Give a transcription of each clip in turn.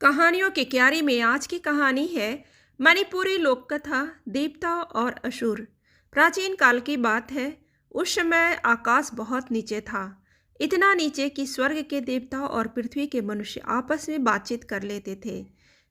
कहानियों की क्यारी में आज की कहानी है मणिपुरी लोक कथा देवता और असुर। प्राचीन काल की बात है। उस समय आकाश बहुत नीचे था, इतना नीचे कि स्वर्ग के देवता और पृथ्वी के मनुष्य आपस में बातचीत कर लेते थे।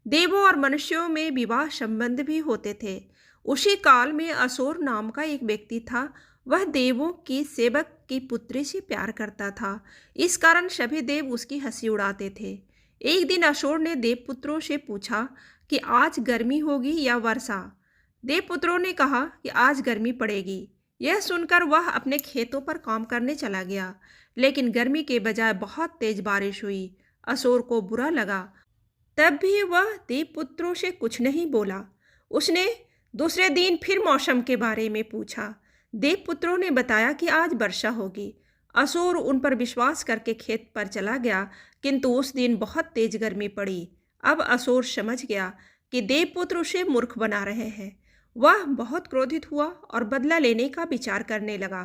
देवों और मनुष्यों में विवाह संबंध भी होते थे। उसी काल में असुर नाम का एक व्यक्ति था। वह देवों की सेवक की पुत्री से प्यार करता था। इस कारण सभी देव उसकी हंसी उड़ाते थे। एक दिन असुर ने देवपुत्रों से पूछा कि आज गर्मी होगी या वर्षा। देवपुत्रों ने कहा कि आज गर्मी पड़ेगी। यह सुनकर वह अपने खेतों पर काम करने चला गया, लेकिन गर्मी के बजाय बहुत तेज बारिश हुई। असुर को बुरा लगा, तब भी वह देवपुत्रों से कुछ नहीं बोला। उसने दूसरे दिन फिर मौसम के बारे में पूछा। देवपुत्रों ने बताया कि आज वर्षा होगी। असुर उन पर विश्वास करके खेत पर चला गया, किंतु उस दिन बहुत तेज गर्मी पड़ी। अब असुर समझ गया कि देवपुत्र उसे मूर्ख बना रहे हैं। वह बहुत क्रोधित हुआ और बदला लेने का विचार करने लगा।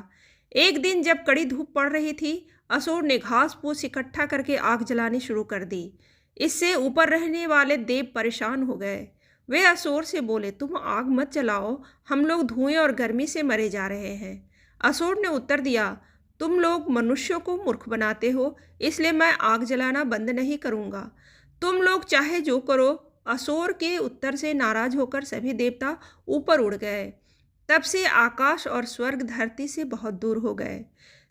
एक दिन जब कड़ी धूप पड़ रही थी, असुर ने घास फूस इकट्ठा करके आग जलानी शुरू कर दी। इससे ऊपर रहने वाले देव परेशान हो गए। वे असुर से बोले, तुम आग मत जलाओ, हम लोग धुएं और गर्मी से मरे जा रहे हैं। असुर ने उत्तर दिया, तुम लोग मनुष्यों को मूर्ख बनाते हो, इसलिए मैं आग जलाना बंद नहीं करूंगा। तुम लोग चाहे जो करो। असुर के उत्तर से नाराज होकर सभी देवता ऊपर उड़ गए। तब से आकाश और स्वर्ग धरती से बहुत दूर हो गए।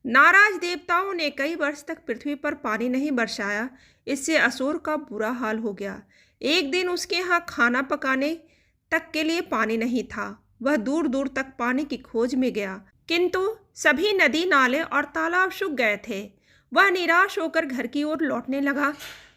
नाराज देवताओं ने कई वर्ष तक पृथ्वी पर पानी नहीं बरसाया। इससे असुर का बुरा हाल हो गया। एक दिन उसके यहाँ खाना पकाने तक के लिए पानी नहीं था। वह दूर दूर तक पानी की खोज में गया, किंतु सभी नदी नाले और तालाब सूख गए थे। वह निराश होकर घर की ओर लौटने लगा।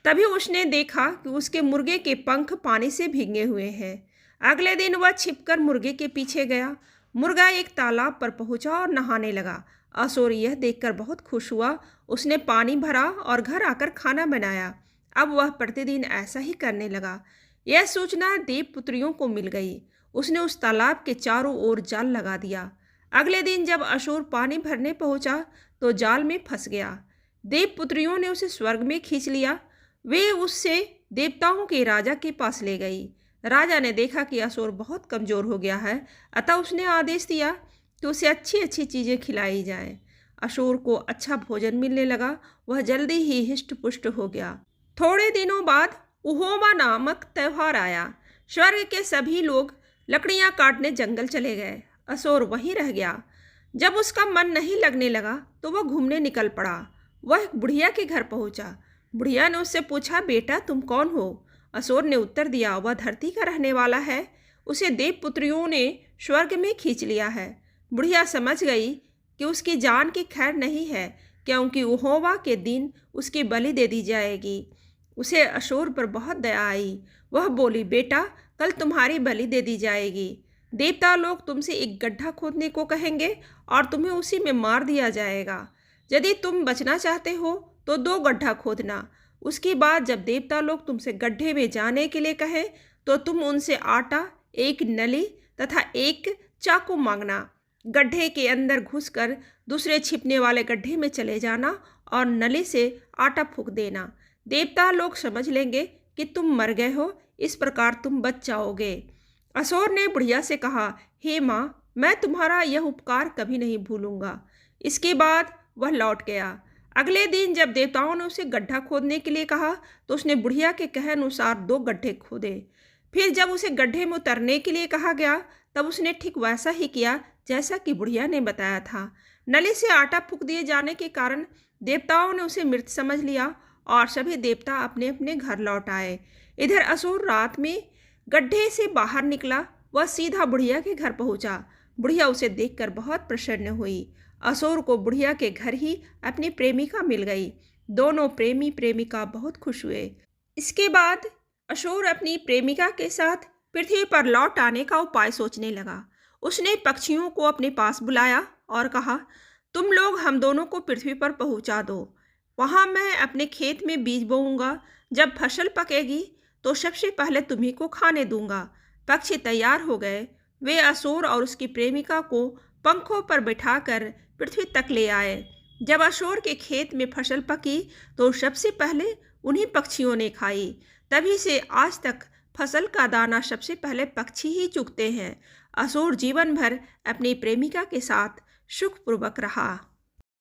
तभी उसने देखा कि उसके मुर्गे के पंख पानी से भीगे हुए हैं। अगले दिन वह छिपकर मुर्गे के पीछे गया। मुर्गा एक तालाब पर पहुंचा और नहाने लगा। असुर यह देखकर बहुत खुश हुआ। उसने पानी भरा और घर आकर खाना बनाया। अब वह प्रतिदिन ऐसा ही करने लगा। यह सूचना देवपुत्रियों को मिल गई। उसने उस तालाब के चारों ओर जाल लगा दिया। अगले दिन जब असुर पानी भरने पहुंचा तो जाल में फंस गया। देवपुत्रियों ने उसे स्वर्ग में खींच लिया। वे उससे देवताओं के राजा के पास ले गई। राजा ने देखा कि असुर बहुत कमजोर हो गया है, अतः उसने आदेश दिया कि उसे अच्छी अच्छी चीज़ें खिलाई जाएं। असुर को अच्छा भोजन मिलने लगा। वह जल्दी ही हिष्ट पुष्ट हो गया। थोड़े दिनों बाद उहोमा नामक त्यौहार आया। स्वर्ग के सभी लोग लकड़ियां काटने जंगल चले गए। असुर वहीं रह गया। जब उसका मन नहीं लगने लगा तो वह घूमने निकल पड़ा। वह एक बुढ़िया के घर पहुंचा। बुढ़िया ने उससे पूछा, बेटा तुम कौन हो? असुर ने उत्तर दिया, वह धरती का रहने वाला है। उसे देवपुत्रियों ने स्वर्ग में खींच लिया है। बुढ़िया समझ गई कि उसकी जान की खैर नहीं है, क्योंकि उहोवा के दिन उसकी बलि दे दी जाएगी। उसे असुर पर बहुत दया आई। वह बोली, बेटा कल तुम्हारी बलि दे दी जाएगी। देवता लोग तुमसे एक गड्ढा खोदने को कहेंगे और तुम्हें उसी में मार दिया जाएगा। यदि तुम बचना चाहते हो तो 2 गड्ढा खोदना। उसके बाद जब देवता लोग तुमसे गड्ढे में जाने के लिए कहें तो तुम उनसे आटा, एक नली तथा एक चाकू मांगना। गड्ढे के अंदर घुसकर दूसरे छिपने वाले गड्ढे में चले जाना और नली से आटा फूंक देना। देवता लोग समझ लेंगे कि तुम मर गए हो। इस प्रकार तुम बच जाओगे। असुर ने बुढ़िया से कहा, हे माँ, मैं तुम्हारा यह उपकार कभी नहीं भूलूंगा। इसके बाद वह लौट गया। अगले दिन जब देवताओं ने उसे गड्ढा खोदने के लिए कहा तो उसने बुढ़िया के कहे अनुसार 2 गड्ढे खोदे। फिर जब उसे गड्ढे में उतरने के लिए कहा गया तब उसने ठीक वैसा ही किया जैसा कि बुढ़िया ने बताया था। नली से आटा फूंक दिए जाने के कारण देवताओं ने उसे मृत समझ लिया और सभी देवता अपने अपने घर लौट आए। इधर असुर रात में गड्ढे से बाहर निकला। वह सीधा बुढ़िया के घर पहुंचा। बुढ़िया उसे देखकर बहुत प्रसन्न हुई। असुर को बुढ़िया के घर ही अपनी प्रेमिका मिल गई। दोनों प्रेमी प्रेमिका बहुत खुश हुए। इसके बाद असुर अपनी प्रेमिका के साथ पृथ्वी पर लौट आने का उपाय सोचने लगा। उसने पक्षियों को अपने पास बुलाया और कहा, तुम लोग हम दोनों को पृथ्वी पर पहुंचा दो। वहां मैं अपने खेत में बीज बोऊंगा। जब फसल पकेगी तो सबसे पहले तुम्ही को खाने दूंगा। पक्षी तैयार हो गए। वे असुर और उसकी प्रेमिका को पंखों पर बिठाकर पृथ्वी तक ले आए। जब असुर के खेत में फसल पकी तो सबसे पहले उन्हीं पक्षियों ने खाई। तभी से आज तक फसल का दाना सबसे पहले पक्षी ही चुगते हैं। असुर जीवन भर अपनी प्रेमिका के साथ सुखपूर्वक रहा।